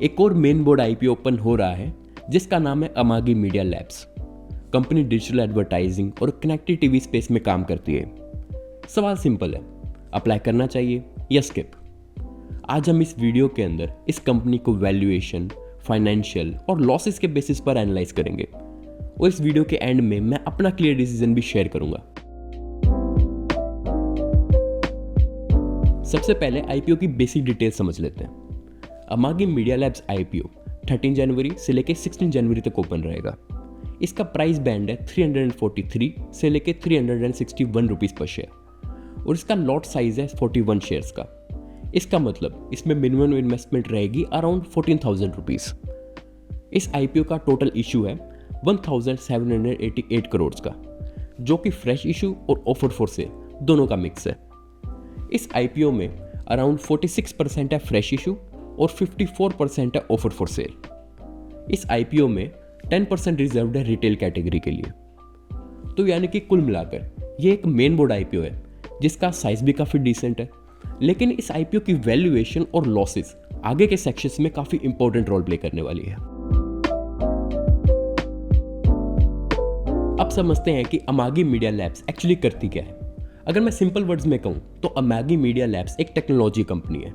एक और main board IPO open हो रहा है जिसका नाम है Amagi media labs. Company digital advertising और कनेक्टेड टीवी स्पेस में काम करती है। सवाल सिंपल है, अप्लाई करना चाहिए या स्किप? आज हम इस वीडियो के अंदर इस कंपनी को वैल्यूएशन, फाइनेंशियल और लॉसेस के बेसिस पर एनालाइज करेंगे और इस वीडियो के एंड में मैं अपना क्लियर डिसीजन भी शेयर करूंगा। सबसे पहले आईपीओ की बेसिक डिटेल समझ लेते हैं। अमागी मीडिया लैब्स आईपीओ 13 जनवरी से लेकर 16 जनवरी तक ओपन रहेगा। इसका प्राइस बैंड है 343 से लेकर 361 रुपीज़ पर शेयर और इसका लॉट साइज है 41 शेयर्स का। इसका मतलब इसमें मिनिमम इन्वेस्टमेंट रहेगी अराउंड 14,000 रुपीज़। इस आईपीओ का टोटल इशू है 1,788 करोड़ का, जो कि फ्रेश इशू और ऑफर फॉर सेल दोनों का मिक्स है। इस आईपीओ में अराउंड 46% है फ्रेश इशू और 54% है ऑफर फॉर सेल। इस आईपीओ में 10% रिजर्व्ड है रिटेल कैटेगरी के लिए। तो यानी कि कुल मिलाकर ये एक मेन बोर्ड आईपीओ है जिसका साइज भी काफ़ी डिसेंट है, लेकिन इस आईपीओ की वैल्यूएशन और लॉसेस आगे के सेक्शंस में काफ़ी इंपॉर्टेंट रोल प्ले करने वाली है। अब समझते हैं कि अमागी मीडिया लैब्स एक्चुअली करती क्या है। अगर मैं सिंपल वर्ड्स में कहूँ तो अमागी मीडिया लैब्स एक टेक्नोलॉजी कंपनी है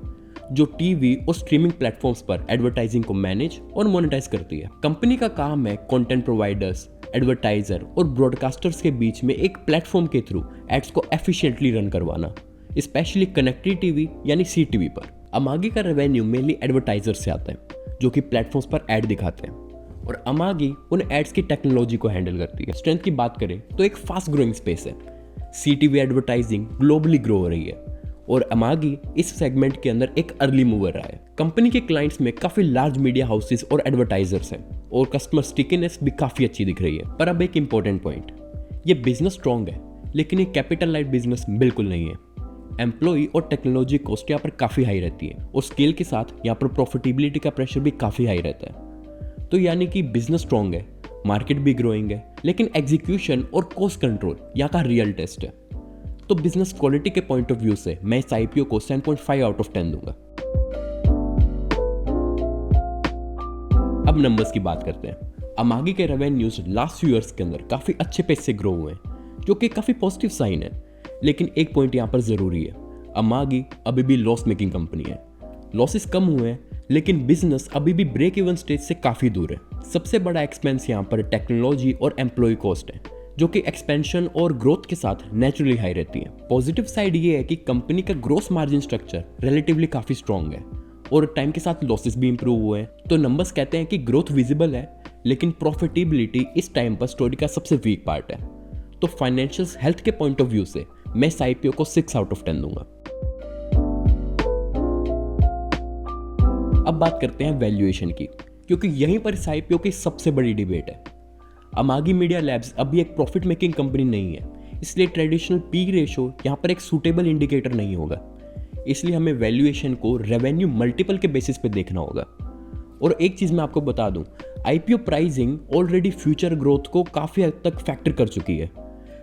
जो टीवी और स्ट्रीमिंग प्लेटफॉर्म्स पर एडवर्टाइजिंग को मैनेज और मोनेटाइज करती है। कंपनी का काम है कंटेंट प्रोवाइडर्स, एडवर्टाइजर और ब्रॉडकास्टर्स के बीच में एक प्लेटफॉर्म के थ्रू एड्स को एफिशिएंटली रन करवाना, स्पेशली कनेक्टेड टीवी यानी सीटीवी पर। अमागी का रेवेन्यू मेनली एडवर्टाइजर से आता है जो कि प्लेटफॉर्म्स पर एड दिखाते हैं और अमागी उन एड्स की टेक्नोलॉजी को हैंडल करती है। स्ट्रेंथ की बात करें तो एक फास्ट ग्रोइंग स्पेस है। सीटीवी एडवर्टाइजिंग ग्लोबली ग्रो हो रही है और अमागी इस सेगमेंट के अंदर एक अर्ली मूवर रहा है। कंपनी के क्लाइंट्स में काफी लार्ज मीडिया हाउसेस और एडवर्टाइजर्स हैं और कस्टमर स्टिकीनेस भी काफी अच्छी दिख रही है। पर अब एक इंपॉर्टेंट पॉइंट, ये बिजनेस स्ट्रॉन्ग है लेकिन ये कैपिटल लाइट बिजनेस बिल्कुल नहीं है। एम्प्लॉय और टेक्नोलॉजी कॉस्ट यहाँ पर काफी हाई रहती है और स्केल के साथ यहाँ पर प्रॉफिटेबिलिटी का प्रेशर भी काफी हाई रहता है। तो यानी कि बिजनेस स्ट्रॉन्ग है, मार्केट भी ग्रोइंग है, लेकिन एग्जीक्यूशन और कॉस्ट कंट्रोल यहाँ का रियल टेस्ट है। तो बिजनेस क्वालिटी के पॉइंट ऑफ व्यू से मैं इस आईपीओ को 7.5 आउट ऑफ 10 दूंगा। अब नंबर्स की बात करते हैं। अमागी के रेवेन्यूज लास्ट फ्यू ईयर्स के अंदर काफी अच्छे पेस से ग्रो हुए हैं, जो कि काफी पॉजिटिव साइन है। लेकिन एक पॉइंट यहाँ पर जरूरी है, अमागी अभी भी लॉस मेकिंग कंपनी है। लॉसेस कम हुए हैं लेकिन बिजनेस अभी भी ब्रेक इवन स्टेज से काफी दूर है। सबसे बड़ा एक्सपेंस यहाँ पर टेक्नोलॉजी और एम्प्लॉय कॉस्ट है, जो कि एक्सपेंशन और ग्रोथ के साथ नेचुरली हाई रहती है। पॉजिटिव साइड ये है कि कंपनी का ग्रोस मार्जिन स्ट्रक्चर रिलेटिवली काफी स्ट्रॉन्ग है और टाइम के साथ लॉसेस भी इंप्रूव हुए हैं। तो नंबर्स कहते हैं कि ग्रोथ विजिबल है, लेकिन प्रॉफिटेबिलिटी इस टाइम पर स्टोरी का सबसे वीक पार्ट है। तो फाइनेंशियल हेल्थ के पॉइंट ऑफ व्यू से मैं इस आईपीओ को 6 आउट ऑफ 10 दूंगा। अब बात करते हैं वैल्यूएशन की, क्योंकि यहीं पर इस आईपीओ की सबसे बड़ी डिबेट है। अमागी मीडिया लैब्स अभी एक प्रॉफिट मेकिंग कंपनी नहीं है, इसलिए ट्रेडिशनल पी रेशो यहाँ पर एक सूटेबल इंडिकेटर नहीं होगा। इसलिए हमें वैल्यूएशन को रेवेन्यू मल्टीपल के बेसिस पे देखना होगा। और एक चीज़ मैं आपको बता दूं, IPO pricing already future growth को काफ़ी हद तक फैक्टर कर चुकी है।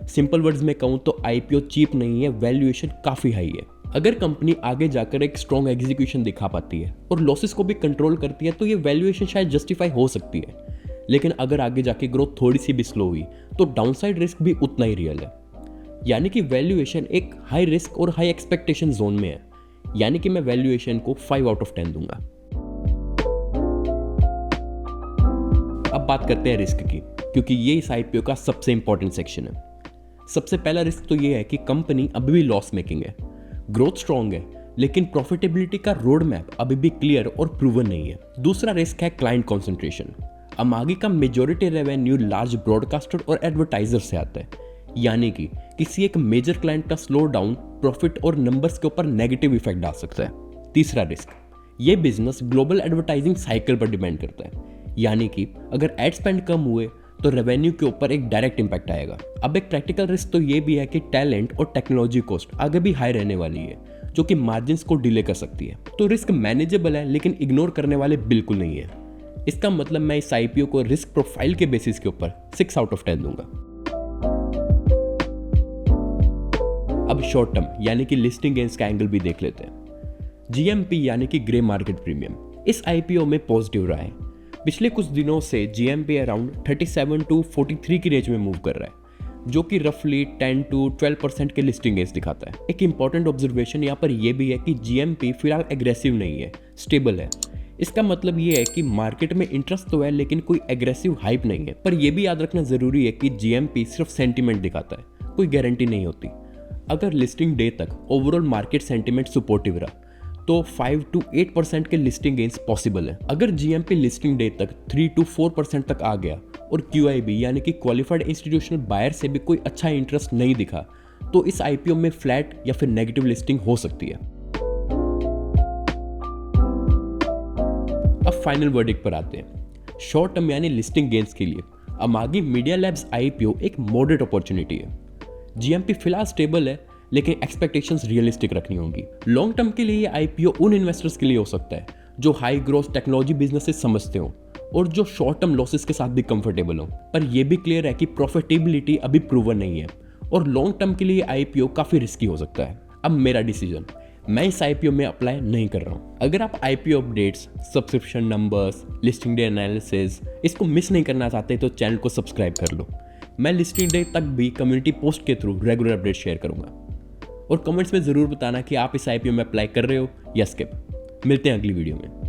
सिंपल वर्ड्स में कहूँ तो आईपीओ चीप नहीं है, वैल्यूएशन काफ़ी हाई है। अगर कंपनी आगे जाकर एक स्ट्रॉन्ग एग्जीक्यूशन दिखा पाती है और लॉसेस को भी कंट्रोल करती है तो ये वैल्यूएशन शायद जस्टिफाई हो सकती है। लेकिन अगर आगे जाके ग्रोथ थोड़ी सी भी स्लो हुई तो डाउनसाइड रिस्क भी उतना ही रियल है। यानी कि वैल्यूएशन एक हाई रिस्क और हाई एक्सपेक्टेशन जोन में है। यानी कि मैं वैल्यूएशन को 5 आउट ऑफ 10 दूंगा। अब बात करते हैं रिस्क की, क्योंकि ये इस आईपीओ का सबसे इंपॉर्टेंट सेक्शन है। सबसे पहला रिस्क तो ये है कि कंपनी अभी भी लॉस मेकिंग है। ग्रोथ स्ट्रॉन्ग है लेकिन प्रॉफिटेबिलिटी का रोड मैप अभी भी क्लियर और प्रूवन नहीं है। दूसरा रिस्क है क्लाइंट कॉन्सेंट्रेशन। अमागी का मेजॉरिटी रेवेन्यू लार्ज ब्रॉडकास्टर और एडवर्टाइजर से आता है, यानी कि किसी एक मेजर क्लाइंट का स्लो डाउन प्रॉफिट और नंबर्स के ऊपर नेगेटिव इफेक्ट डाल सकता है। तीसरा रिस्क, ये बिजनेस ग्लोबल एडवर्टाइजिंग साइकिल पर डिपेंड करता है, यानी कि अगर एड स्पेंड कम हुए तो रेवेन्यू के ऊपर एक डायरेक्ट इंपैक्ट आएगा। अब एक प्रैक्टिकल रिस्क तो ये भी है कि टैलेंट और टेक्नोलॉजी कॉस्ट आगे भी हाई रहने वाली है, जो कि मार्जिन्स को डिले कर सकती है। तो रिस्क मैनेजेबल है लेकिन इग्नोर करने वाले बिल्कुल नहीं है। इसका मतलब मैं इस आईपीओ को रिस्क प्रोफाइल के बेसिस के ऊपर 6 आउट ऑफ 10 दूंगा। अब शॉर्ट टर्म यानी कि लिस्टिंग गेन्स का एंगल भी देख लेते हैं। जीएमपी यानी कि ग्रे मार्केट प्रीमियम इस आईपीओ में पॉजिटिव रहा है। पिछले कुछ दिनों से जीएमपी अराउंड 37 टू 43 की रेंज में मूव कर रहा है, जो कि रफली 10 टू 12% के लिस्टिंग गेंस दिखाता है। एक इंपॉर्टेंट ऑब्जर्वेशन यहाँ पर यह भी है कि जीएमपी फिलहाल एग्रेसिव नहीं है, स्टेबल है। इसका मतलब ये है कि मार्केट में इंटरेस्ट तो है लेकिन कोई एग्रेसिव हाइप नहीं है। पर यह भी याद रखना जरूरी है कि जीएमपी सिर्फ सेंटीमेंट दिखाता है, कोई गारंटी नहीं होती। अगर लिस्टिंग डे तक ओवरऑल मार्केट सेंटीमेंट सपोर्टिव रहा तो 5 टू 8% के लिस्टिंग गेंस पॉसिबल है। अगर जीएमपी लिस्टिंग डे तक 3 टू 4% तक आ गया और क्यूआईबी यानी कि क्वालिफाइड इंस्टीट्यूशनल बायर से भी कोई अच्छा इंटरेस्ट नहीं दिखा तो इस आईपीओ में फ्लैट या फिर नेगेटिव लिस्टिंग हो सकती है। अब फाइनल वर्डिक्ट पर आते हैं। शॉर्ट टर्म यानी लिस्टिंग गेंस के लिए अमागी मीडिया लैब्स आईपीओ एक मॉडरेट अपॉर्चुनिटी है। जीएमपी फिलहाल स्टेबल है लेकिन एक्सपेक्टेशंस रियलिस्टिक रखनी होंगी। लॉन्ग टर्म के लिए ये आईपीओ उन इन्वेस्टर्स के लिए हो सकता है जो हाई ग्रोथ टेक्नोलॉजी बिजनेसेस समझते हो और जो शॉर्ट टर्म लॉसेस के साथ भी कंफर्टेबल हो। पर यह भी क्लियर है कि प्रॉफिटेबिलिटी अभी प्रूवन नहीं है और लॉन्ग टर्म के लिए आईपीओ काफी रिस्की हो सकता है। अब मेरा डिसीजन, मैं इस आईपीओ में अप्लाई नहीं कर रहा हूँ। अगर आप IPO updates, subscription numbers, listing day analysis इसको मिस नहीं करना चाहते तो चैनल को सब्सक्राइब कर लो। मैं लिस्टिंग डे तक भी कम्युनिटी पोस्ट के थ्रू रेगुलर अपडेट शेयर करूंगा। और कमेंट्स में ज़रूर बताना कि आप इस आईपीओ में अप्लाई कर रहे हो या स्किप। मिलते हैं अगली वीडियो में।